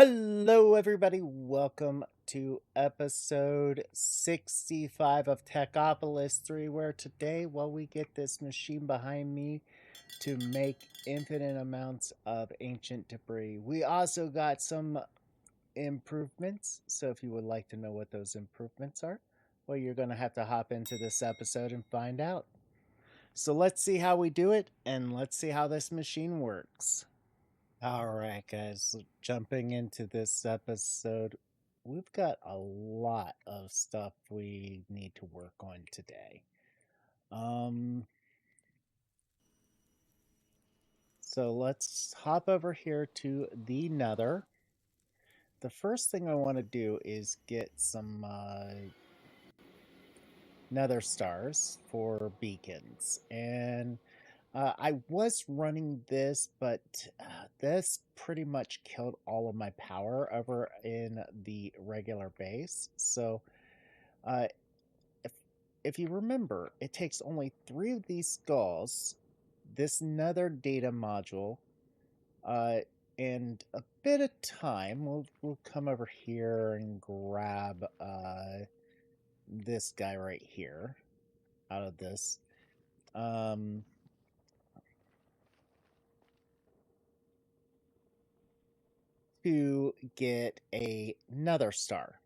Hello, everybody. Welcome to episode 65 of Techopolis 3, where today, we get this machine behind me to make infinite amounts of ancient debris. We also got some improvements, so if you would like to know what those improvements are, well, you're going to have to hop into this episode and find out. So let's see how we do it, and let's see how this machine works. Alright, guys, jumping into this episode, we've got a lot of stuff we need to work on today. So let's hop over here to the Nether. The first thing I want to do is get some Nether stars for beacons, and I was running this, but this pretty much killed all of my power over in the regular base. So if you remember, it takes only 3 of these skulls, this nether data module, and a bit of time. We'll come over here and grab this guy right here out of this. To get another star.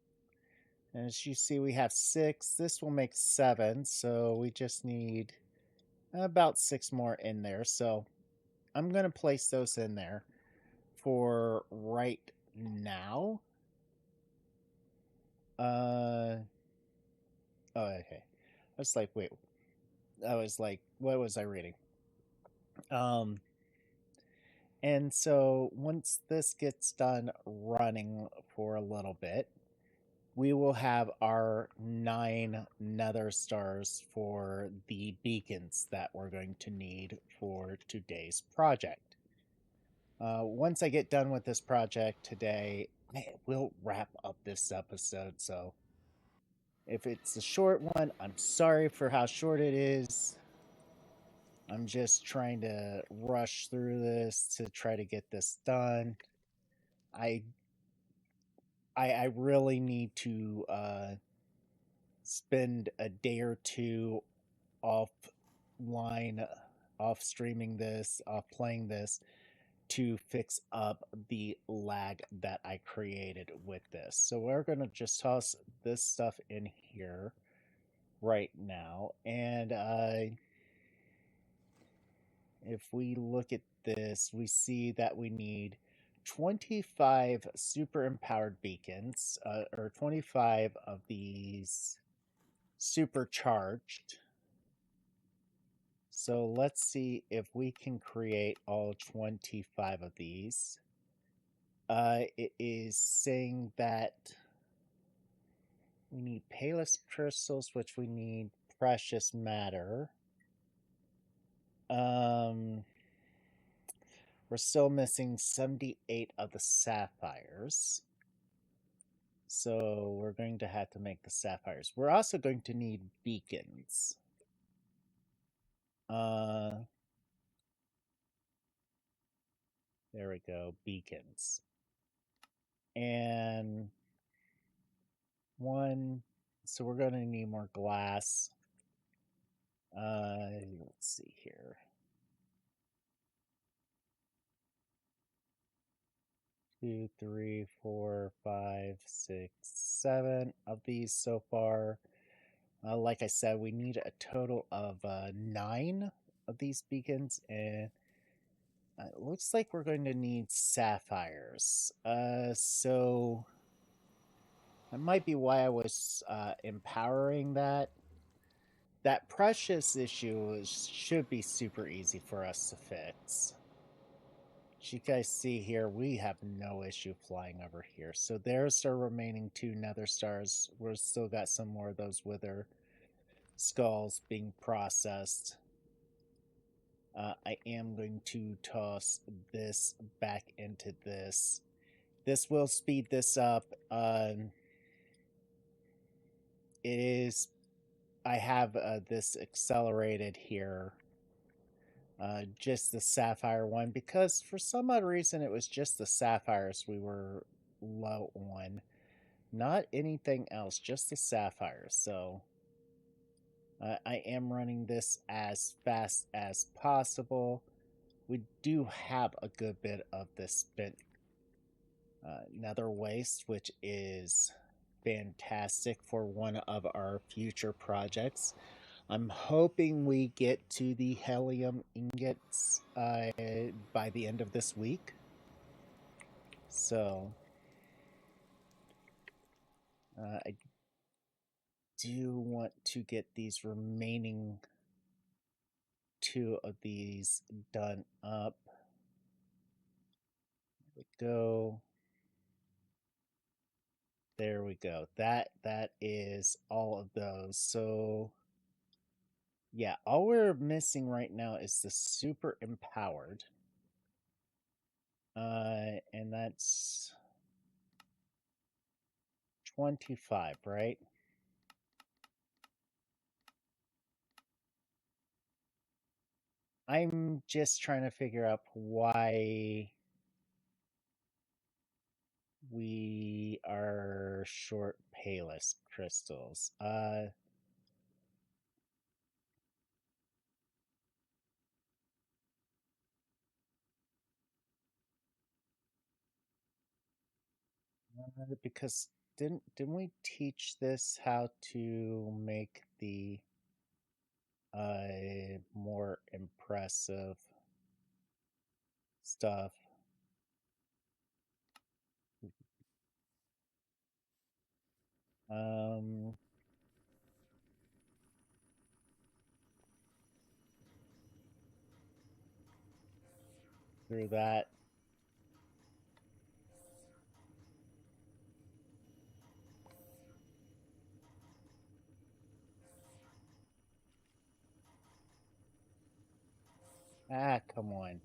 And as you see, we have 6. This will make 7, so we just need about 6 more in there. So I'm going to place those in there for right now. Oh, okay. I was like, wait. I was like, what was I reading? And so once this gets done running for a little bit, we will have our 9 nether stars for the beacons that we're going to need for today's project. Once I get done with this project today, we'll wrap up this episode. So if it's a short one, I'm sorry for how short it is. I'm just trying to rush through this to try to get this done. I really need to spend a day or two offline, off streaming this, off playing this, to fix up the lag that I created with this. So we're going to just toss this stuff in here right now. And if we look at this, we see that we need 25 super empowered beacons, or 25 of these supercharged. So let's see if we can create all 25 of these. It is saying that we need payless crystals, which we need precious matter. We're still missing 78 of the sapphires. So we're going to have to make the sapphires. We're also going to need beacons. There we go, beacons. And 1, so we're going to need more glass. Let's see here. 2, 3, 4, 5, 6, 7 of these so far. Like I said, we need a total of 9 of these beacons, and it looks like we're going to need sapphires. So that might be why I was empowering that. That precious issue should be super easy for us to fix. As you guys see here, we have no issue flying over here. So there's our remaining 2 nether stars. We've still got some more of those wither skulls being processed. I am going to toss this back into this. This will speed this up. It is... I have this accelerated here. Just the sapphire one, because for some odd reason it was just the sapphires we were low on. Not anything else, just the sapphires. So I am running this as fast as possible. We do have a good bit of this spent nether waste, which is fantastic for one of our future projects. I'm hoping we get to the helium ingots by the end of this week. So I do want to get these remaining 2 of these done up. There we go. There we go. That is all of those. So yeah, all we're missing right now is the super empowered. And that's 25, right? I'm just trying to figure out why we are short Payless crystals. Because didn't we teach this how to make the more impressive stuff? Through that. Ah, come on.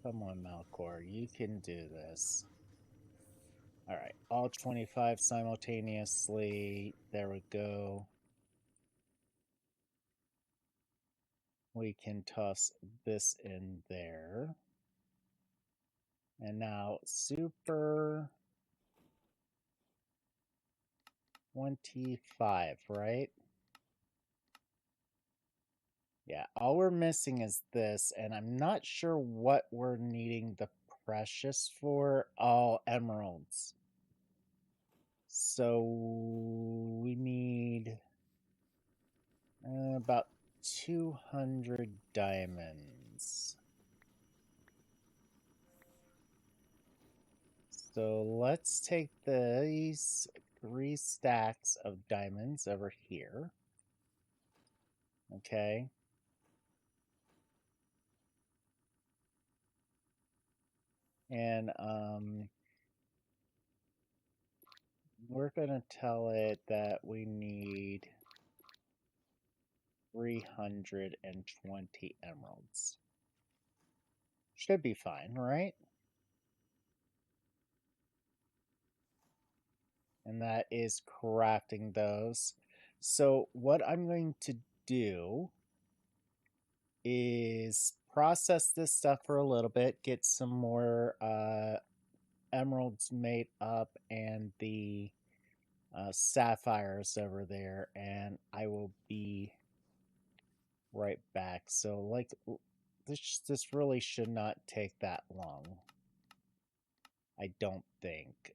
Come on, Malcor. You can do this. Alright, all 25 simultaneously. There we go. We can toss this in there. And now super 25, right? Yeah, all we're missing is this, and I'm not sure what we're needing the precious for. Oh, emeralds. So we need about 200 diamonds. So let's take these 3 stacks of diamonds over here. Okay. And we're gonna tell it that we need 320 emeralds. Should be fine, right? And that is crafting those. So what I'm going to do is process this stuff for a little bit, get some more emeralds made up and the sapphires over there, and I will be right back. So like this really should not take that long, I don't think.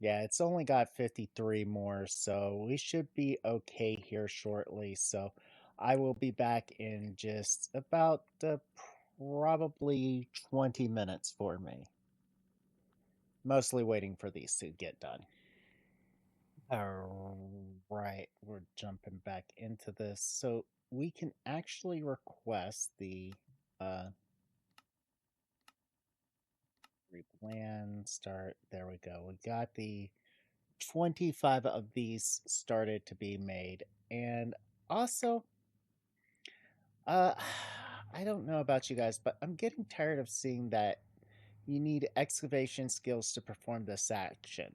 Yeah, it's only got 53 more, so we should be okay here shortly. So I will be back in just about probably 20 minutes for me. Mostly waiting for these to get done. All right, we're jumping back into this. So we can actually request the replan start. There we go. We got the 25 of these started to be made. And also, I don't know about you guys, but I'm getting tired of seeing that you need excavation skills to perform this action.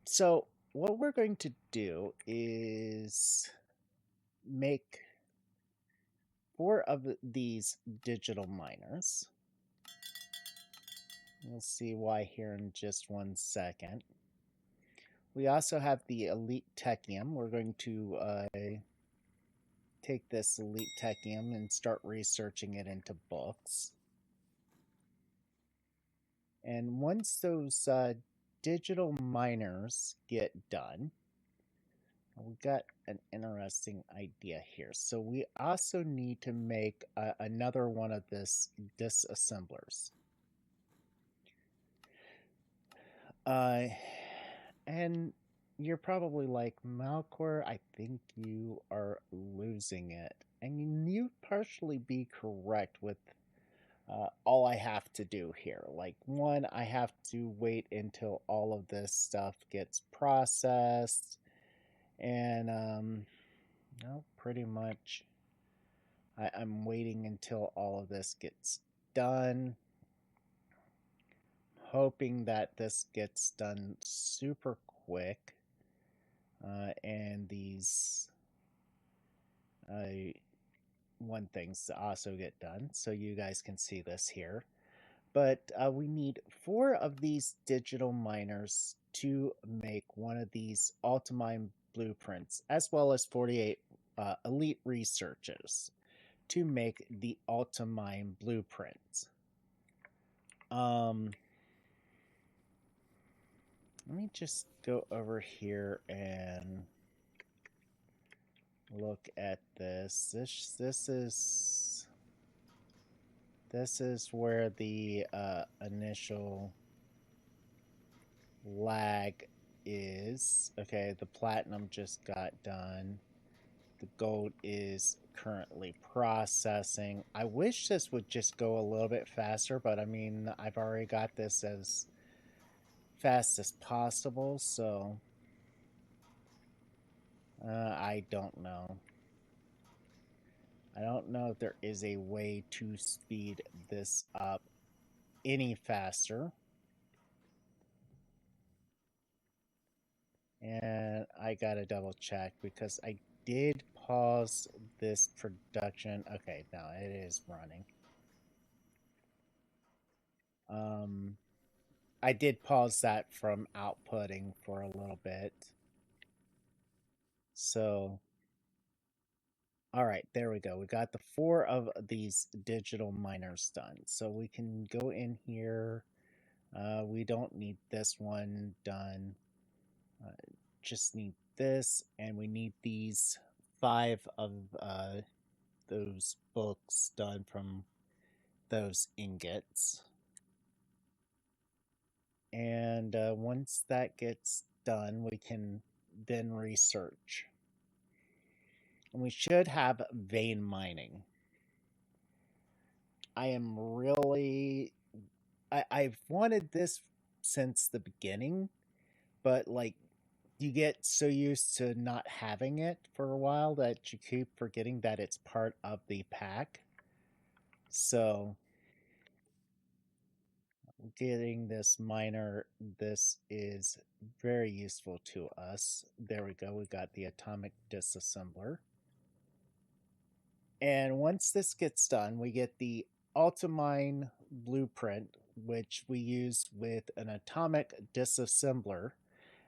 So what we're going to do is make 4 of these digital miners. We'll see why here in just 1 second. We also have the 𝐓𝐡𝐞𝐞𝐌𝐚. We're going to take this 𝐓𝐡𝐞𝐞𝐌𝐚 and start researching it into books. And once those digital miners get done, we got an interesting idea here. So we also need to make another one of this disassemblers. And you're probably like, 𝐓𝐷𝐾𝐿𝐴, I think you are losing it. And you partially be correct with all I have to do here. Like, one, I have to wait until all of this stuff gets processed. And, no, pretty much I'm waiting until all of this gets done. Hoping that this gets done super quick. And these one things to also get done, so you guys can see this here. But we need 4 of these digital miners to make one of these 𝐴LTIMINE blueprints, as well as 48 elite researchers to make the 𝐴LTIMINE blueprints. Let me just go over here and look at this. This is where the initial lag is. Okay, the platinum just got done. The gold is currently processing. I wish this would just go a little bit faster, but I mean, I've already got this as fast as possible, so I don't know. I don't know if there is a way to speed this up any faster. And I gotta double check because I did pause this production. Okay, now it is running. I did pause that from outputting for a little bit. So, all right, there we go. We got the 4 of these digital miners done. So we can go in here. We don't need this one done. Just need this, and we need these 5 of those books done from those ingots. And once that gets done, we can then research. And we should have vein mining. I am really... I've wanted this since the beginning, but like, you get so used to not having it for a while that you keep forgetting that it's part of the pack. So getting this miner, this is very useful to us. There we go. We got the atomic disassembler. And once this gets done, we get the 𝐴LTIMINE blueprint, which we use with an atomic disassembler.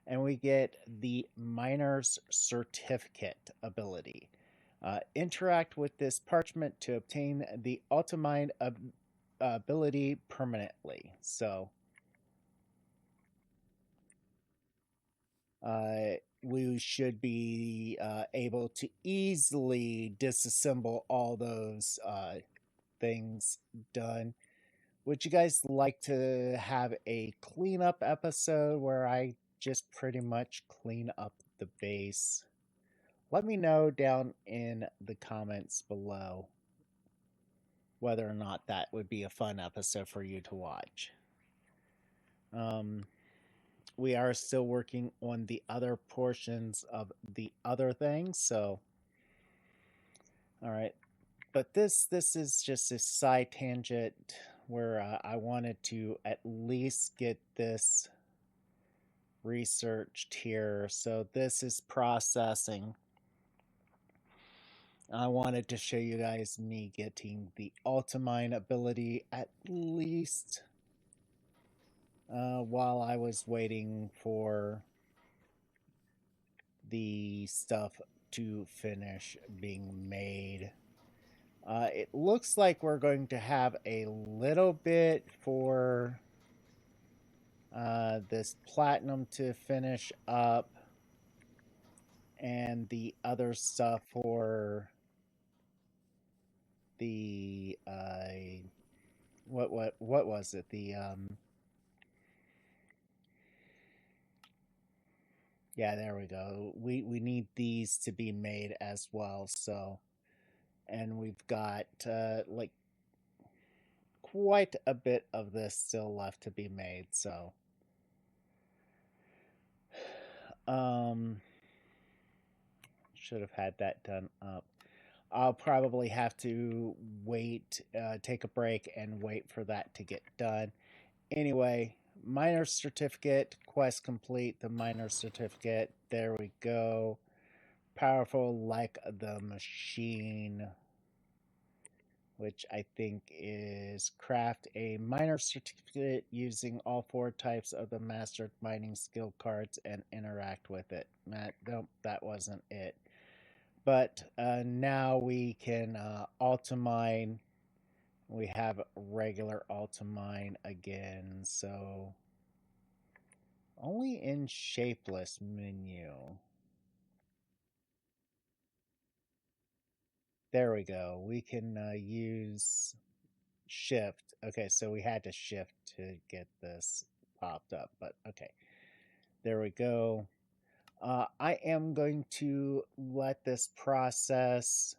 And we get the miner's certificate ability. Interact with this parchment to obtain the 𝐴LTIMINE ability permanently. So we should be able to easily disassemble all those things done. Would you guys like to have a cleanup episode where I just pretty much clean up the base? Let me know down in the comments below whether or not that would be a fun episode for you to watch. We are still working on the other portions of the other things, so all right. But this is just a side tangent where I wanted to at least get this researched here. So this is processing. I wanted to show you guys me getting the 𝐴LTIMINE ability at least while I was waiting for the stuff to finish being made. It looks like we're going to have a little bit for this platinum to finish up, and the other stuff for the what was it? The yeah, there we go. We need these to be made as well. So, and we've got like quite a bit of this still left to be made. So, should have had that done up. I'll probably have to wait, take a break, and wait for that to get done. Anyway, miner certificate, quest complete, the miner certificate. There we go. Powerful like the machine, which I think is craft a miner certificate using all 4 types of the master mining skill cards and interact with it. Nope, that wasn't it. But now we can auto-mine. We have regular auto-mine again, so only in shapeless menu. There we go. We can use shift. Okay, so we had to shift to get this popped up, but okay. There we go. I am going to let this process.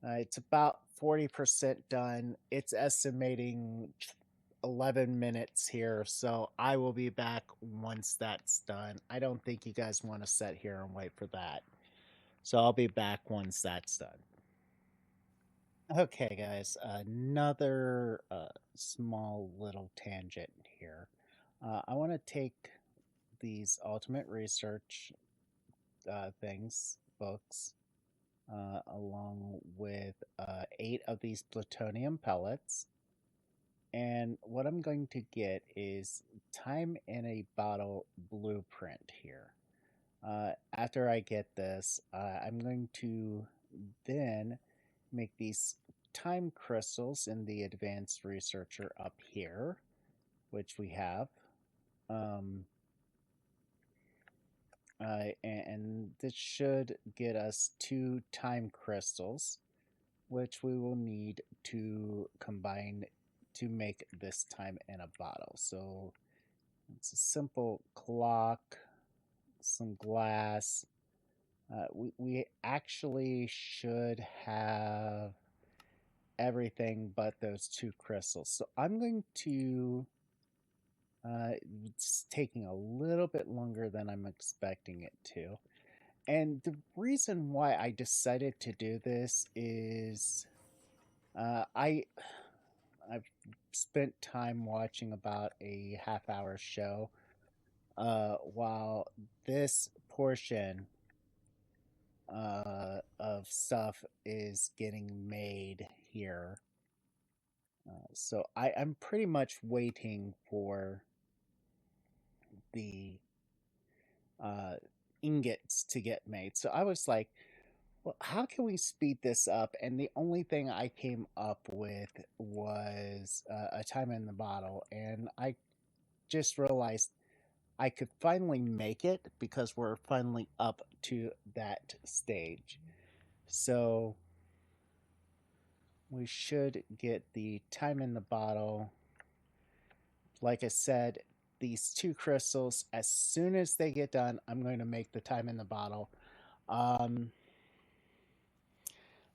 It's about 40% done. It's estimating 11 minutes here, so I will be back once that's done. I don't think you guys want to sit here and wait for that. So I'll be back once that's done. Okay, guys, another small little tangent here. I want to take these ultimate research books, along with 8 of these plutonium pellets. And what I'm going to get is time in a bottle blueprint here. After I get this, I'm going to then make these time crystals in the advanced researcher up here, which we have. And this should get us 2 time crystals, which we will need to combine to make this time in a bottle. So it's a simple clock, some glass. We actually should have everything but those 2 crystals. So I'm going to, it's taking a little bit longer than I'm expecting it to. And the reason why I decided to do this is I've spent time watching about a half-hour show while this portion of stuff is getting made here. So I'm pretty much waiting for the ingots to get made. So I was like, well, how can we speed this up? And the only thing I came up with was a time in the bottle. And I just realized I could finally make it because we're finally up to that stage. So we should get the time in the bottle. Like I said, these 2 crystals, as soon as they get done, I'm going to make the time in the bottle. And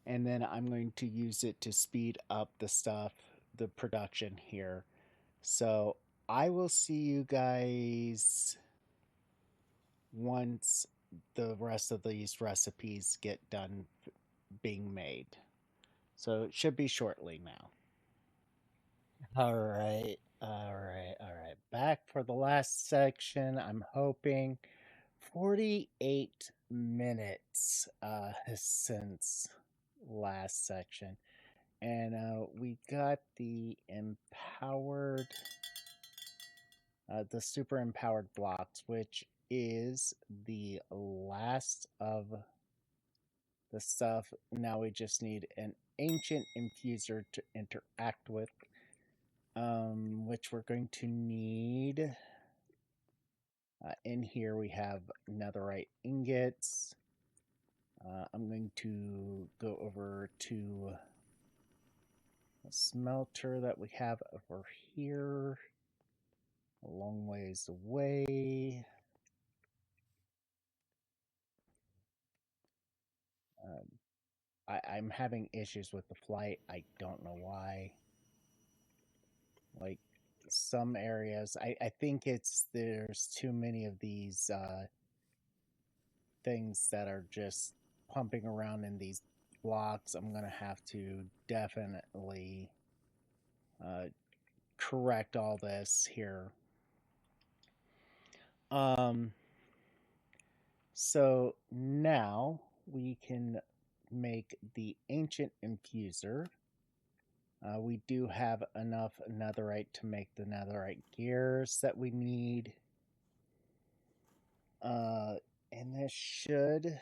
then I'm going to use it to speed up the production here. So I will see you guys once the rest of these recipes get done being made. So it should be shortly now. All right. Back for the last section. I'm hoping 48 minutes since last section. And we got the empowered the super empowered blocks, which is the last of the stuff. Now we just need an ancient infuser to interact with, which we're going to need. In here we have netherite ingots. I'm going to go over to a smelter that we have over here, a long ways away. I'm having issues with the flight. I don't know why. Like, some areas, I think there's too many of these things that are just pumping around in these blocks. I'm gonna have to definitely correct all this here. So now we can make the ancient infuser. We do have enough netherite to make the netherite gears that we need. And this should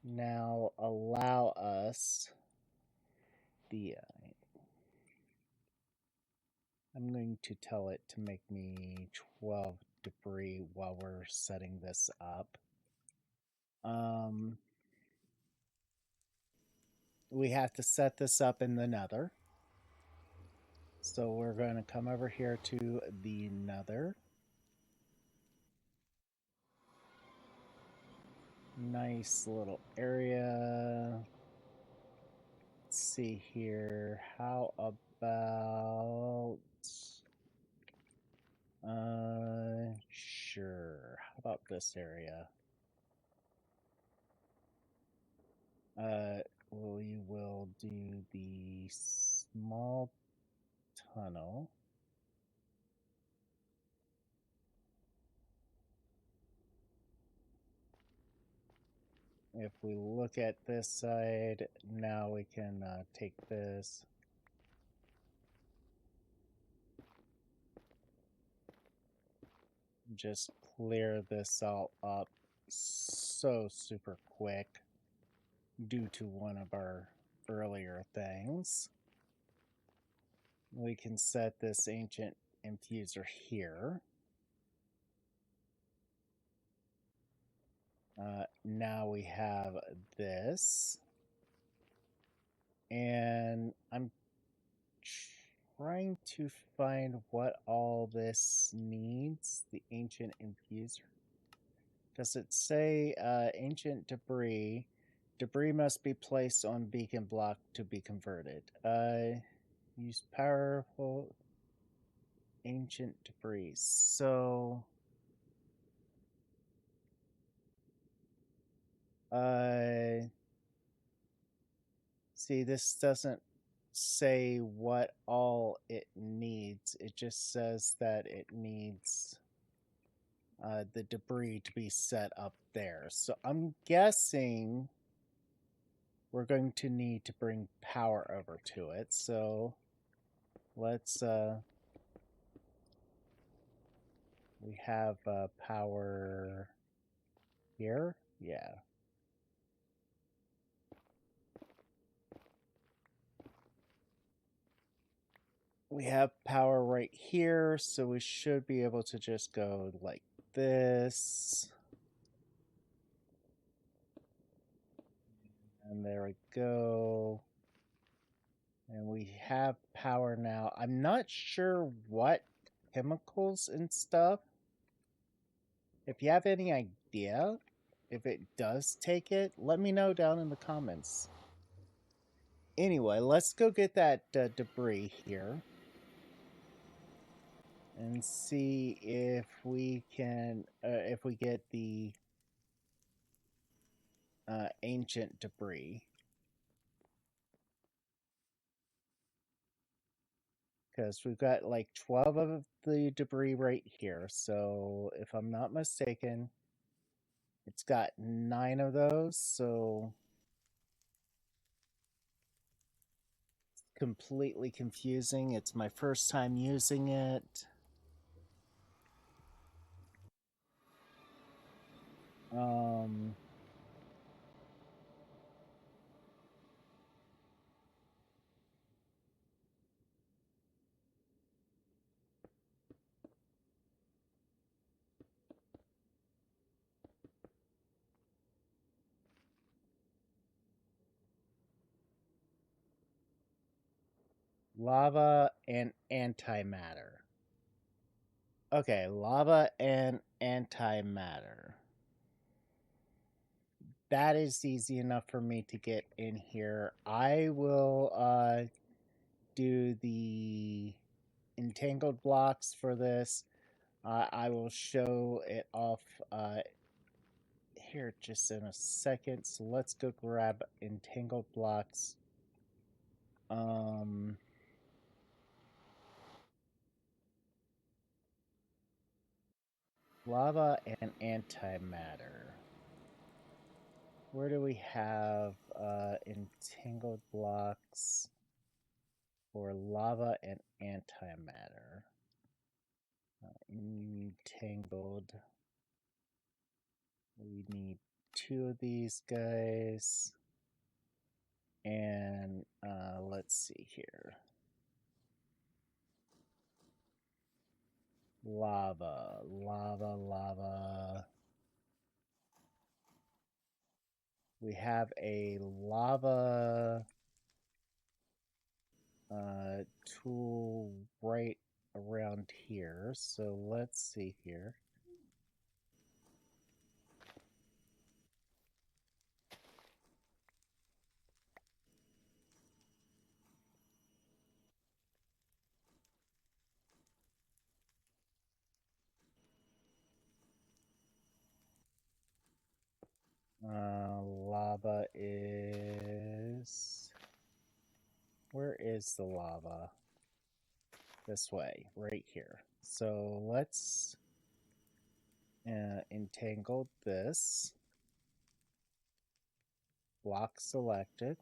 now allow us the... I'm going to tell it to make me 12 debris while we're setting this up. We have to set this up in the nether. So we're going to come over here to the nether. Nice little area. Let's see here. How about... sure. How about this area? We will do the small tunnel. If we look at this side, now we can take this. Just clear this all up so super quick due to one of our earlier things. We can set this ancient infuser here. Now we have this. And I'm trying to find what all this needs. The ancient infuser. Does it say ancient debris? Debris must be placed on beacon block to be converted. Use powerful ancient debris. So... see, this doesn't say what all it needs. It just says that it needs the debris to be set up there. So I'm guessing we're going to need to bring power over to it. So let's we have power here. Yeah. We have power right here, so we should be able to just go like this. And there we go. And we have power now. I'm not sure what chemicals and stuff. If you have any idea, if it does take it, let me know down in the comments. Anyway, let's go get that debris here. And see if we can, if we get the ancient debris. Because we've got like 12 of the debris right here. So if I'm not mistaken, it's got 9 of those. So completely confusing. It's my first time using it. Lava and antimatter. Okay, lava and antimatter. That is easy enough for me to get in here. I will do the entangled blocks for this. I will show it off here just in a second. So let's go grab entangled blocks. Lava and antimatter. Where do we have entangled blocks for lava and antimatter? Entangled. We need 2 of these guys. And let's see here. Lava, lava, lava. We have a lava tool right around here. So let's see here. Lava is... Where is the lava? This way, right here. So let's entangle this. Block selected.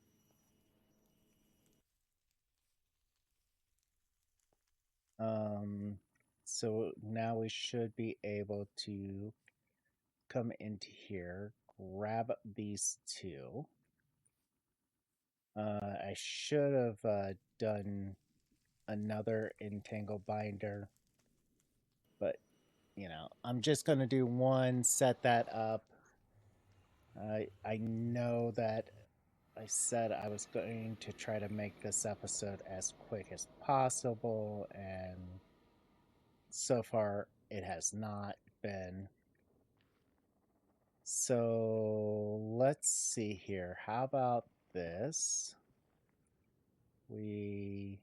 So now we should be able to come into here, grab these 2. I should have done another entangle binder, but you know, I'm just going to do one, set that up. I know that I said I was going to try to make this episode as quick as possible, and so far it has not been. So let's see here. How about this? We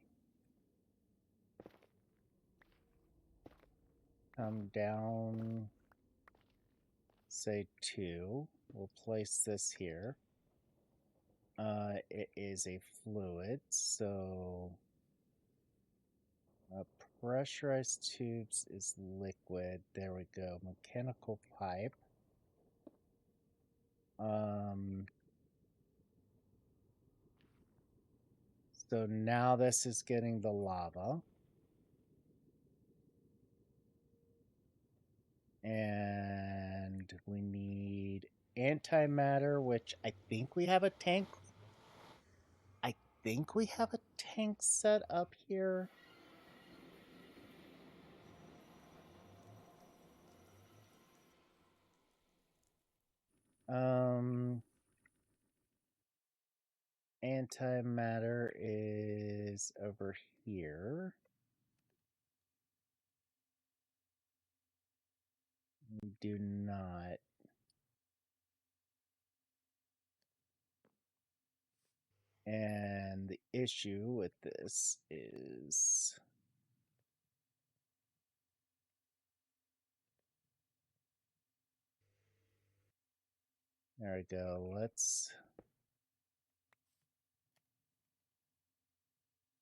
come down, say 2. We'll place this here. It is a fluid, so pressurized tubes is liquid. There we go. Mechanical pipe. So now this is getting the lava. And we need antimatter, which I think we have a tank. I think we have a tank set up here. Antimatter is over here. We do not. And the issue with this is there we go. Let's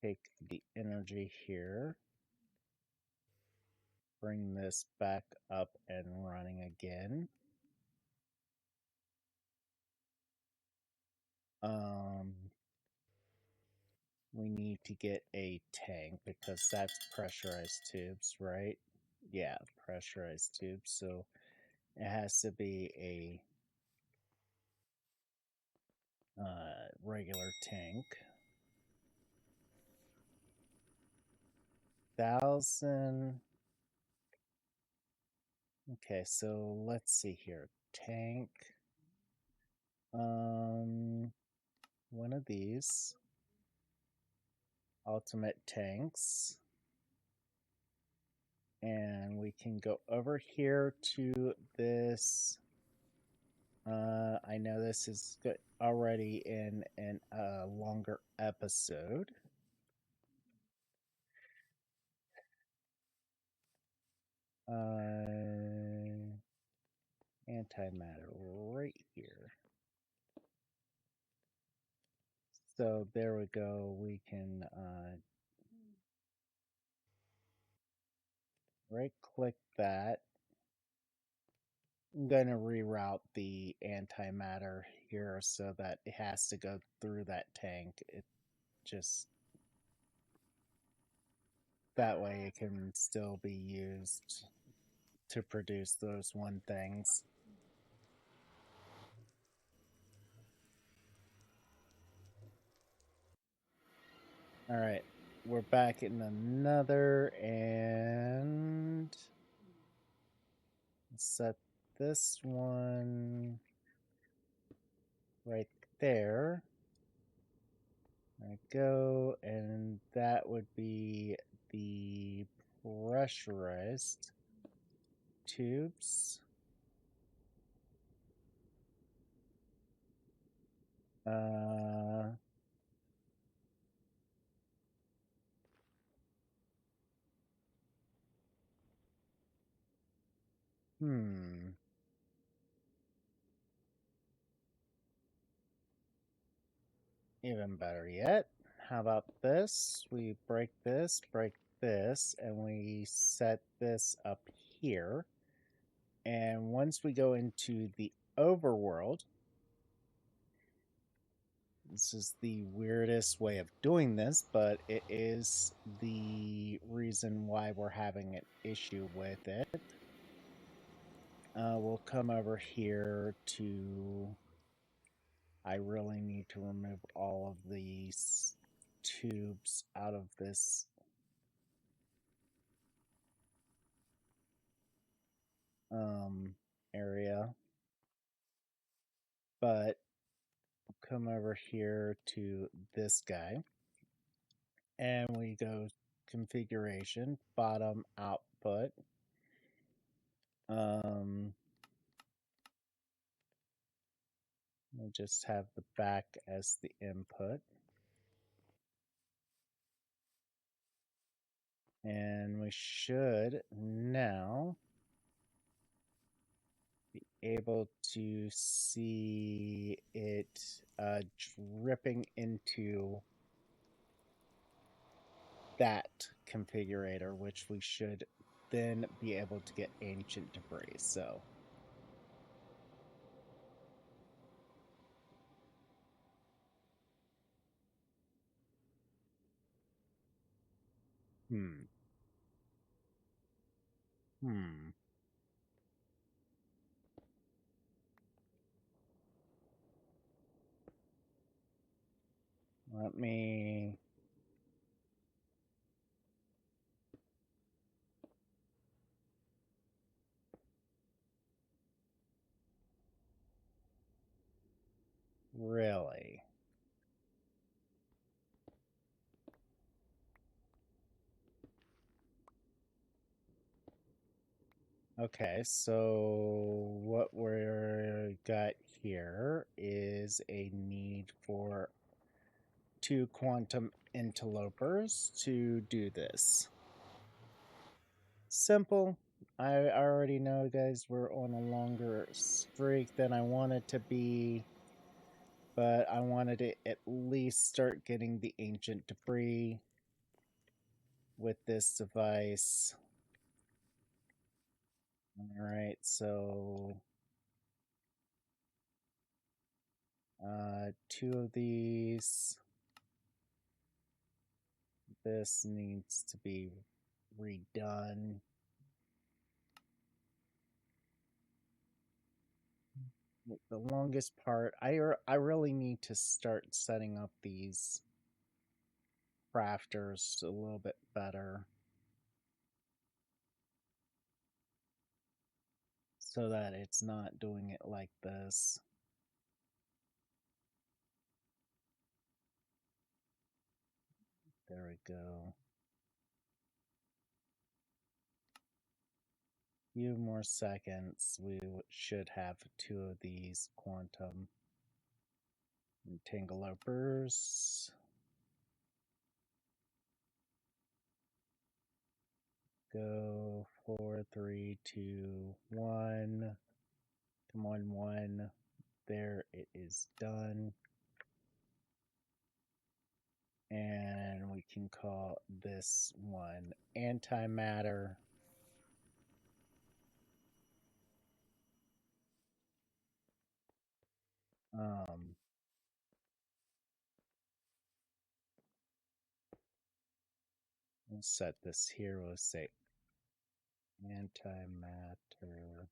take the energy here. Bring this back up and running again. we need to get a tank because that's pressurized tubes, right? Yeah, pressurized tubes. So it has to be a regular tank. 1,000. Okay, so let's see here. Tank. One of these. Ultimate tanks. And we can go over here to this. I know this is already in a longer episode. Antimatter right here. So there we go. We can right click that. I'm going to reroute the antimatter here so that it has to go through that tank. It just that way it can still be used to produce those one things. All right, we're back in another, and set this one right there. There we go, and that would be the pressurized tubes. Even better yet, how about this? We break this, and we set this up here. And once we go into the overworld, this is the weirdest way of doing this, but it is the reason why we're having an issue with it. We'll come over here to... I really need to remove all of these tubes out of this area. But come over here to this guy. And we go configuration, bottom output. We just have the back as the input. And we should now be able to see it dripping into that configurator, which we should then be able to get ancient debris. So let me... Really? Okay, so what we're got here is a need for 2 quantum interlopers to do this. Simple. I already know, guys, we're on a longer streak than I wanted to be, but I wanted to at least start getting the ancient debris with this device. Alright, so 2 of these. This needs to be redone. The longest part, I really need to start setting up these crafters a little bit better so that it's not doing it like this. There we go. Few more seconds, we should have 2 of these quantum interlopers. Go 4, 3, 2, 1. Come on, 1. There, it is done. And we can call this one antimatter. We'll set this here. We'll say antimatter.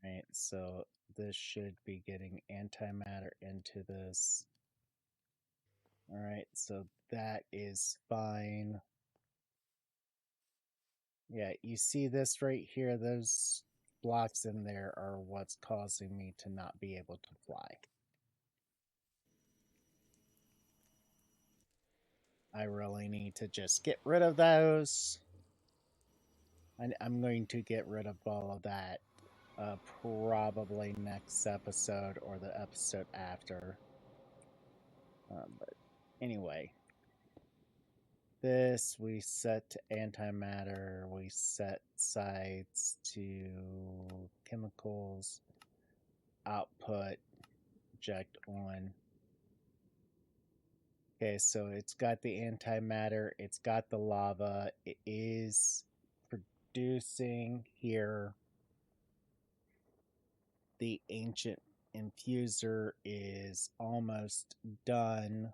Right, so this should be getting antimatter into this. All right, so that is fine. Yeah, you see this right here? Those blocks in there are what's causing me to not be able to fly. I really need to just get rid of those. I'm going to get rid of all of that probably next episode or the episode after. But anyway, this we set to antimatter. We set sites to chemicals. Output, project on. Okay, so it's got the antimatter, it's got the lava, it is producing here. The ancient infuser is almost done.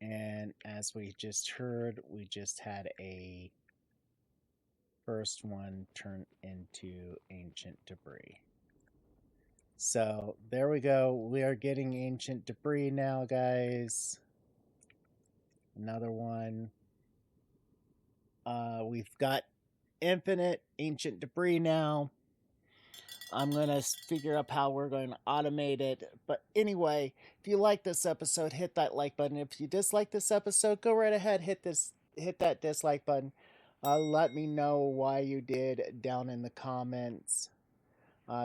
And as we just heard, we just had a first one turn into ancient debris. So there we go. We are getting ancient debris now, guys. Another one. We've got infinite ancient debris now. I'm going to figure out how we're going to automate it. But anyway, if you like this episode, hit that like button. If you dislike this episode, go right ahead, hit that dislike button. Let me know why you did down in the comments.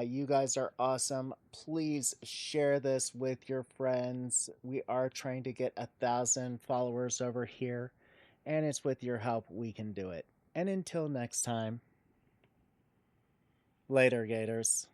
You guys are awesome. Please share this with your friends. We are trying to get 1,000 followers over here, and it's with your help we can do it. And until next time, later, Gators.